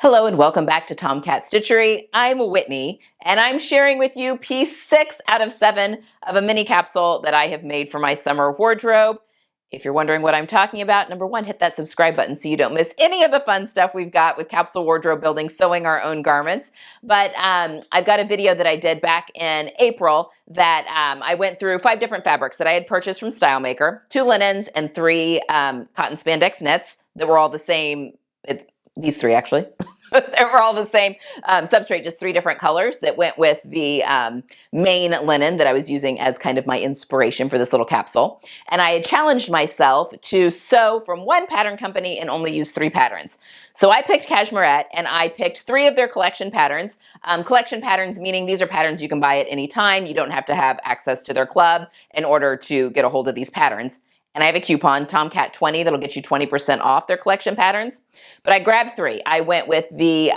Hello and welcome back to Tomcat Stitchery. I'm Whitney and I'm sharing with you piece 6 out of 7 of a mini capsule that I have made for my summer wardrobe. If you're wondering what I'm talking about, number one, hit that subscribe button so you don't miss any of the fun stuff we've got with capsule wardrobe building, sewing our own garments. But I've got a video that I did back in April that I went through 5 different fabrics that I had purchased from Style Maker, 2 linens and 3 cotton spandex knits that were all the same. These 3 actually. They were all the same substrate, just 3 different colors that went with the main linen that I was using as kind of my inspiration for this little capsule. And I had challenged myself to sew from one pattern company and only use 3 patterns. So I picked Cashmerette and I picked 3 of their collection patterns. Collection patterns meaning these are patterns you can buy at any time. You don't have to have access to their club in order to get a hold of these patterns. And I have a coupon, Tomcat20, that'll get you 20% off their collection patterns. But I grabbed 3. I went with the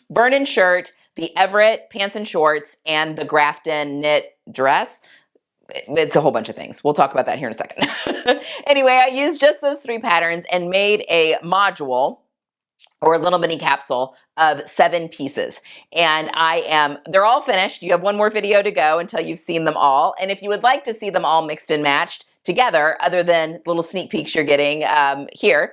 Vernon shirt, the Everett pants and shorts, and the Grafton knit dress. It's a whole bunch of things. We'll talk about that here in a second. Anyway, I used just those 3 patterns and made a module or a little mini capsule of 7 pieces. And they're all finished. You have one more video to go until you've seen them all. And if you would like to see them all mixed and matched together, other than little sneak peeks you're getting here,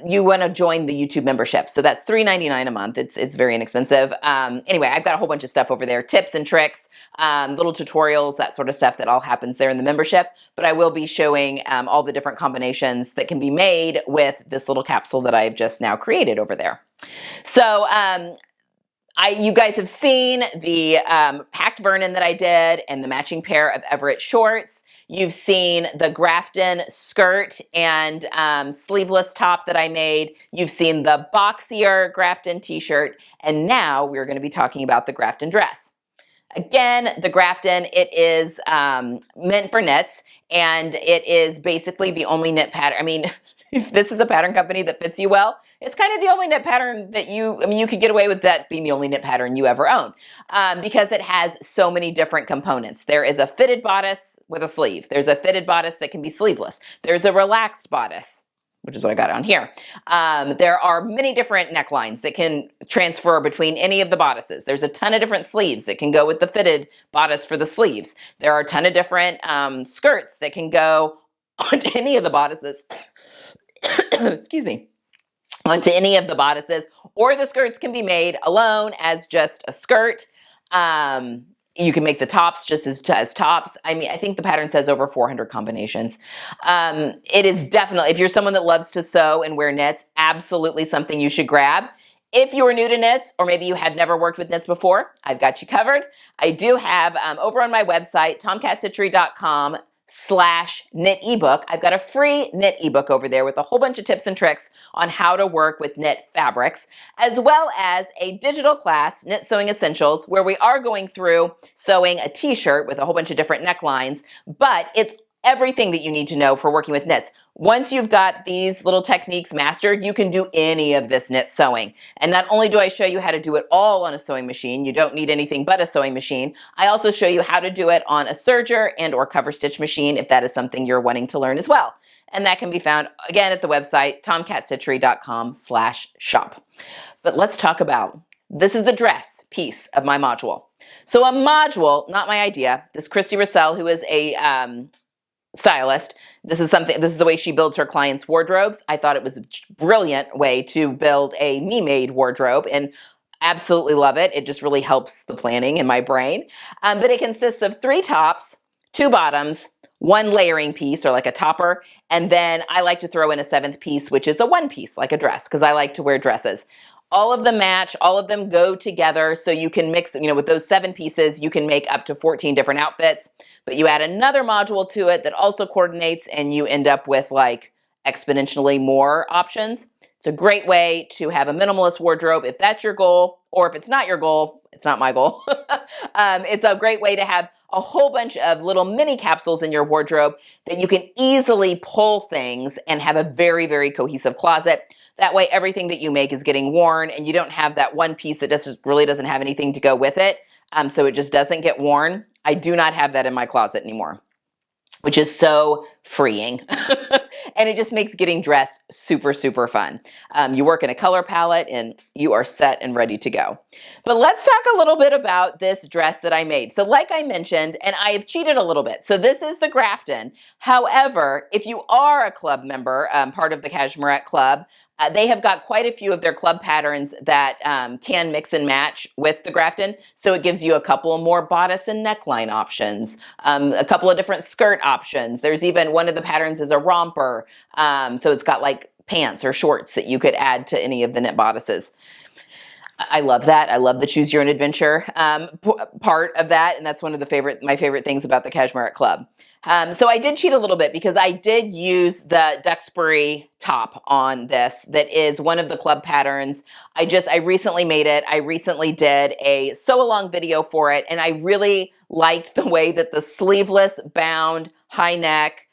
you want to join the YouTube membership. So that's $3.99 a month. It's very inexpensive. Anyway, I've got a whole bunch of stuff over there, tips and tricks, little tutorials, that sort of stuff that all happens there in the membership. But I will be showing all the different combinations that can be made with this little capsule that I've just now created over there. So you guys have seen the packed Vernon that I did and the matching pair of Everett shorts. You've seen the Grafton skirt and sleeveless top that I made. You've seen the boxier Grafton t-shirt. And now we're going to be talking about the Grafton dress. Again, the Grafton, it is meant for knits, and it is basically the only knit pattern. I mean, if this is a pattern company that fits you well, it's kind of the only knit pattern that you could get away with that being the only knit pattern you ever own, because it has so many different components. There is a fitted bodice with a sleeve. There's a fitted bodice that can be sleeveless. There's a relaxed bodice, which is what I got on here. There are many different necklines that can transfer between any of the bodices. There's a ton of different sleeves that can go with the fitted bodice for the sleeves. There are a ton of different skirts that can go onto any of the bodices. Excuse me. Onto any of the bodices, or the skirts can be made alone as just a skirt. You can make the tops just as tops. I mean, I think the pattern says over 400 combinations. It is definitely, if you're someone that loves to sew and wear knits, absolutely something you should grab. If you are new to knits, or maybe you had never worked with knits before, I've got you covered. I do have over on my website, tomcatstitchery.com/knit ebook. I've got a free knit ebook over there with a whole bunch of tips and tricks on how to work with knit fabrics, as well as a digital class, Knit Sewing Essentials, where we are going through sewing a t-shirt with a whole bunch of different necklines, but it's everything that you need to know for working with knits. Once you've got these little techniques mastered, you can do any of this knit sewing. And not only do I show you how to do it all on a sewing machine, you don't need anything but a sewing machine, I also show you how to do it on a serger and or cover stitch machine if that is something you're wanting to learn as well. And that can be found, again, at the website, tomcatstitchery.com/shop. But let's talk about, this is the dress piece of my module. So a module, not my idea, this Christy Russell, who is a stylist. This is the way she builds her clients' wardrobes. I thought it was a brilliant way to build a me-made wardrobe and absolutely love it. It just really helps the planning in my brain. But it consists of 3 tops, 2 bottoms, 1 layering piece or like a topper, and then I like to throw in a 7th piece, which is a 1 piece like a dress because I like to wear dresses. All of them match, all of them go together, so you can mix, with those 7 pieces, you can make up to 14 different outfits, but you add another module to it that also coordinates and you end up with like exponentially more options. It's a great way to have a minimalist wardrobe if that's your goal, or if it's not your goal, it's not my goal. It's a great way to have a whole bunch of little mini capsules in your wardrobe that you can easily pull things and have a very, very cohesive closet. That way everything that you make is getting worn and you don't have that one piece that really doesn't have anything to go with it. So it just doesn't get worn. I do not have that in my closet anymore, which is so freeing. And it just makes getting dressed super, super fun. You work in a color palette and you are set and ready to go. But let's talk a little bit about this dress that I made. So like I mentioned, and I have cheated a little bit. So this is the Grafton. However, if you are a club member, part of the Cashmerette Club, they have got quite a few of their club patterns that can mix and match with the Grafton. So it gives you a couple more bodice and neckline options, a couple of different skirt options. There's even one of the patterns is a romper. So it's got like pants or shorts that you could add to any of the knit bodices. I love that. I love the choose your own adventure part of that. And that's one of my favorite things about the Cashmerette Club. So I did cheat a little bit because I did use the Duxbury top on this. That is one of the club patterns. I recently made it. I recently did a sew along video for it. And I really liked the way that the sleeveless bound high neck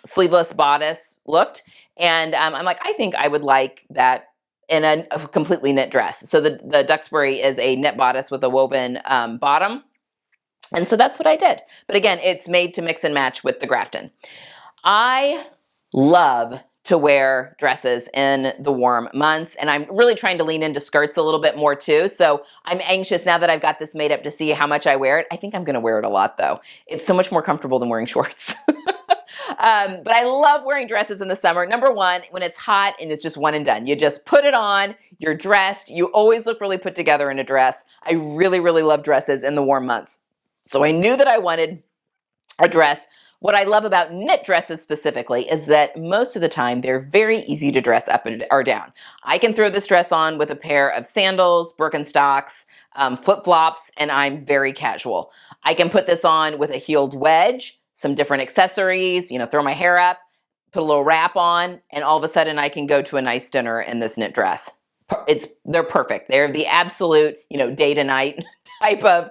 sleeveless bodice looked. And I'm like, I think I would like that in a completely knit dress. So the Duxbury is a knit bodice with a woven bottom. And so that's what I did. But again, it's made to mix and match with the Grafton. I love to wear dresses in the warm months, and I'm really trying to lean into skirts a little bit more too. So I'm anxious now that I've got this made up to see how much I wear it. I think I'm gonna wear it a lot though. It's so much more comfortable than wearing shorts. But I love wearing dresses in the summer. Number one, when it's hot and it's just one and done. You just put it on, you're dressed, you always look really put together in a dress. I really, really love dresses in the warm months. So I knew that I wanted a dress. What I love about knit dresses specifically is that most of the time they're very easy to dress up or down. I can throw this dress on with a pair of sandals, Birkenstocks, flip-flops, and I'm very casual. I can put this on with a heeled wedge, some different accessories, throw my hair up, put a little wrap on, and all of a sudden I can go to a nice dinner in this knit dress. They're perfect. They're the absolute, day to night type of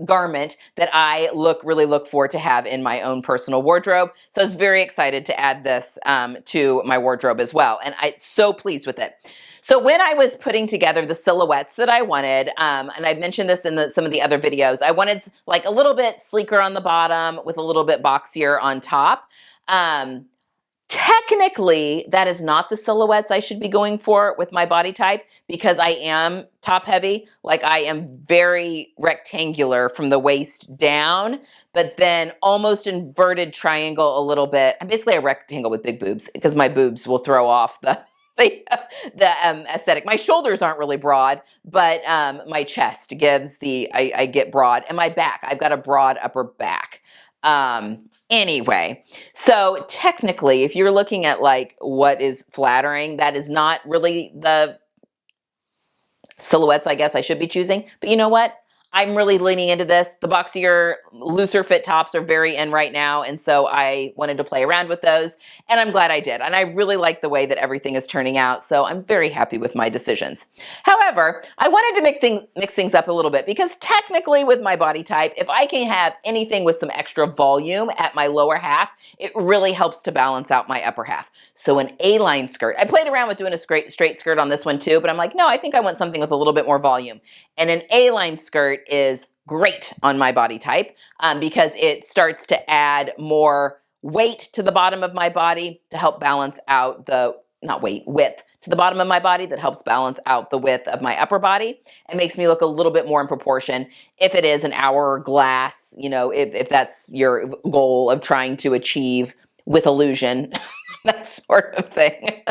garment that I really look forward to have in my own personal wardrobe. So I was very excited to add this to my wardrobe as well. And I'm so pleased with it. So when I was putting together the silhouettes that I wanted, and I've mentioned this in some of the other videos, I wanted like a little bit sleeker on the bottom with a little bit boxier on top. Technically, that is not the silhouettes I should be going for with my body type because I am top heavy. Like I am very rectangular from the waist down, but then almost inverted triangle a little bit. I'm basically a rectangle with big boobs because my boobs will throw off the aesthetic. My shoulders aren't really broad, but my chest gives I get broad, and my back, I've got a broad upper back. Anyway, so technically, if you're looking at like what is flattering, that is not really the silhouettes I guess I should be choosing. But you know what? I'm really leaning into this. The boxier, looser fit tops are very in right now. And so I wanted to play around with those. And I'm glad I did. And I really like the way that everything is turning out. So I'm very happy with my decisions. However, I wanted to mix things up a little bit because technically with my body type, if I can have anything with some extra volume at my lower half, it really helps to balance out my upper half. So an A-line skirt, I played around with doing a straight skirt on this one too, but I'm like, no, I think I want something with a little bit more volume. And an A-line skirt is great on my body type because it starts to add more weight to the bottom of my body to help balance out width to the bottom of my body that helps balance out the width of my upper body and makes me look a little bit more in proportion if it is an hourglass, if that's your goal of trying to achieve with illusion, that sort of thing.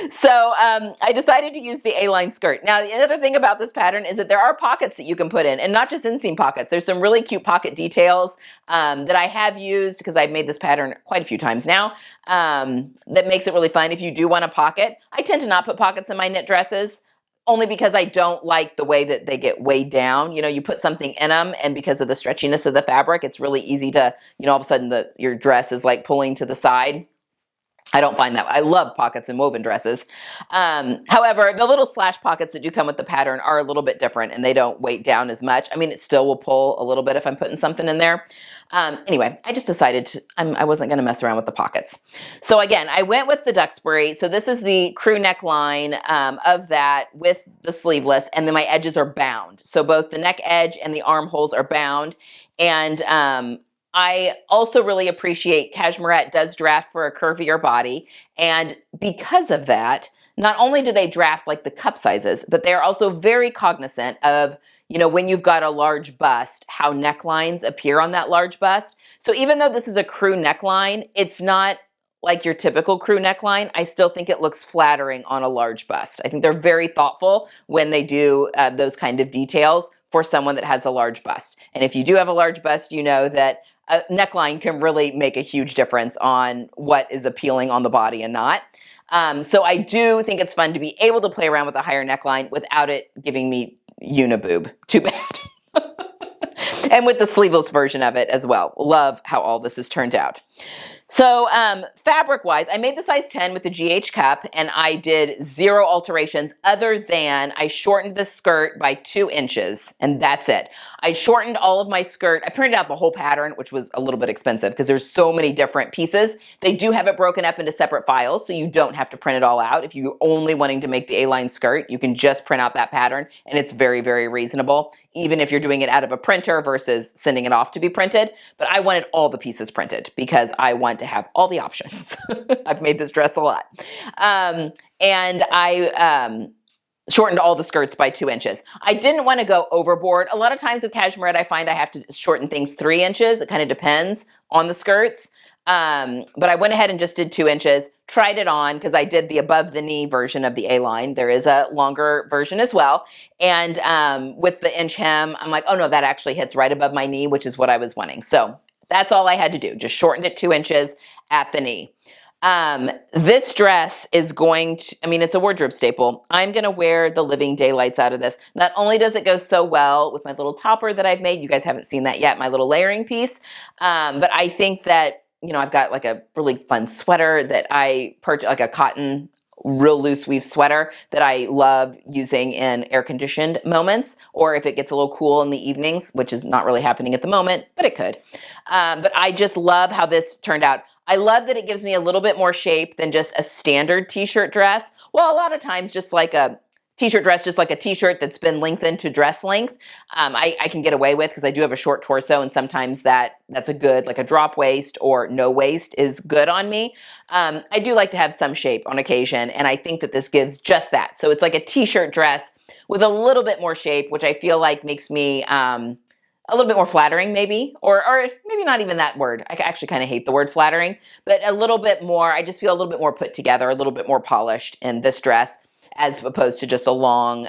So I decided to use the A-line skirt. Now, the other thing about this pattern is that there are pockets that you can put in, and not just inseam pockets. There's some really cute pocket details that I have used because I've made this pattern quite a few times now that makes it really fun if you do want a pocket. I tend to not put pockets in my knit dresses, only because I don't like the way that they get weighed down. You put something in them, and because of the stretchiness of the fabric, it's really easy to, all of a sudden your dress is like pulling to the side. I don't find that. I love pockets in woven dresses. However, the little slash pockets that do come with the pattern are a little bit different and they don't weight down as much. I mean, it still will pull a little bit if I'm putting something in there. Anyway, I just decided I wasn't going to mess around with the pockets. So again, I went with the Duxbury. So this is the crew neckline of that with the sleeveless, and then my edges are bound. So both the neck edge and the armholes are bound. And I also really appreciate Cashmerette does draft for a curvier body. And because of that, not only do they draft like the cup sizes, but they are also very cognizant of, when you've got a large bust, how necklines appear on that large bust. So even though this is a crew neckline, it's not like your typical crew neckline. I still think it looks flattering on a large bust. I think they're very thoughtful when they do those kind of details for someone that has a large bust. And if you do have a large bust, you know that a neckline can really make a huge difference on what is appealing on the body and not. So I do think it's fun to be able to play around with a higher neckline without it giving me uniboob. Too bad. And with the sleeveless version of it as well. Love how all this has turned out. So fabric-wise, I made the size 10 with the GH cup, and I did 0 alterations other than I shortened the skirt by 2 inches, and that's it. I shortened all of my skirt. I printed out the whole pattern, which was a little bit expensive because there's so many different pieces. They do have it broken up into separate files, so you don't have to print it all out. If you're only wanting to make the A-line skirt, you can just print out that pattern, and it's very, very reasonable, even if you're doing it out of a printer versus sending it off to be printed. But I wanted all the pieces printed because I want to have all the options. I've made this dress a lot. And I shortened all the skirts by 2 inches. I didn't want to go overboard. A lot of times with Cashmerette, I find I have to shorten things 3 inches. It kind of depends on the skirts. But I went ahead and just did 2 inches, tried it on because I did the above the knee version of the A-line. There is a longer version as well. And with the inch hem, I'm like, oh no, that actually hits right above my knee, which is what I was wanting. So that's all I had to do. Just shortened it 2 inches at the knee. This dress is going to, it's a wardrobe staple. I'm going to wear the living daylights out of this. Not only does it go so well with my little topper that I've made, you guys haven't seen that yet, my little layering piece. But I think that, I've got like a really fun sweater that I purchased, like a cotton real loose weave sweater that I love using in air-conditioned moments, or if it gets a little cool in the evenings, which is not really happening at the moment, but it could. But I just love how this turned out. I love that it gives me a little bit more shape than just a standard t-shirt dress. Well, a lot of times just like a t-shirt dress, just like a t-shirt that's been lengthened to dress length, I can get away with because I do have a short torso, and sometimes that's a good, like a drop waist or no waist is good on me. I do like to have some shape on occasion, and I think that this gives just that. So it's like a t-shirt dress with a little bit more shape, which I feel like makes me a little bit more flattering maybe, or maybe not even that word. I actually kind of hate the word flattering, but a little bit more, I just feel a little bit more put together, a little bit more polished in this dress, as opposed to just a long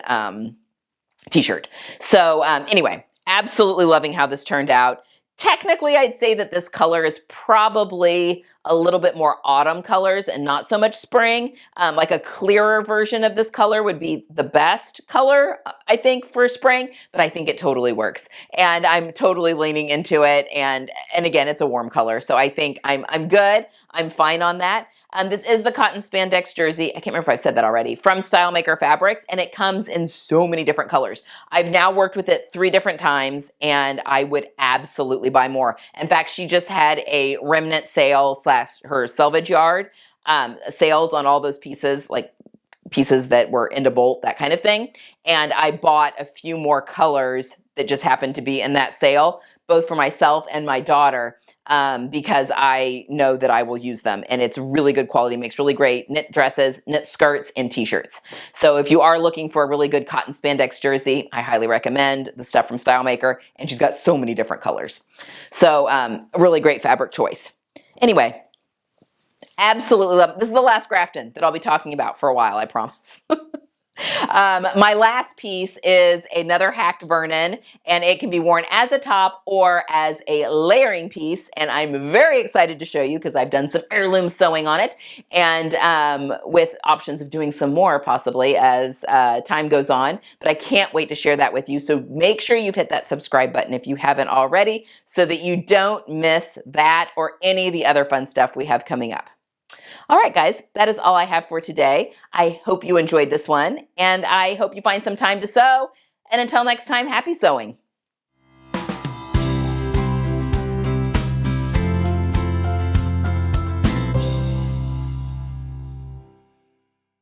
t-shirt. So anyway, absolutely loving how this turned out. Technically, I'd say that this color is probably a little bit more autumn colors and not so much spring. Like a clearer version of this color would be the best color, I think, for spring, but I think it totally works. And I'm totally leaning into it. And again, it's a warm color. So I think I'm good. I'm fine on that. This is the cotton spandex jersey. I can't remember if I've said that already, from Style Maker Fabrics, and it comes in so many different colors. I've now worked with it 3 different times, and I would absolutely buy more. In fact, she just had a remnant sale / her selvage yard sales on all those pieces, like pieces that were into bolt, that kind of thing. And I bought a few more colors that just happened to be in that sale, both for myself and my daughter, because I know that I will use them. And it's really good quality, makes really great knit dresses, knit skirts, and t-shirts. So if you are looking for a really good cotton spandex jersey, I highly recommend the stuff from Style Maker. And she's got so many different colors. So a really great fabric choice. Anyway, absolutely love it. This is the last Grafton that I'll be talking about for a while, I promise. My last piece is another hacked Vernon, and it can be worn as a top or as a layering piece. And I'm very excited to show you because I've done some heirloom sewing on it, and with options of doing some more possibly as time goes on. But I can't wait to share that with you. So make sure you've hit that subscribe button if you haven't already, so that you don't miss that or any of the other fun stuff we have coming up. All right, guys, that is all I have for today. I hope you enjoyed this one, and I hope you find some time to sew. And until next time, happy sewing.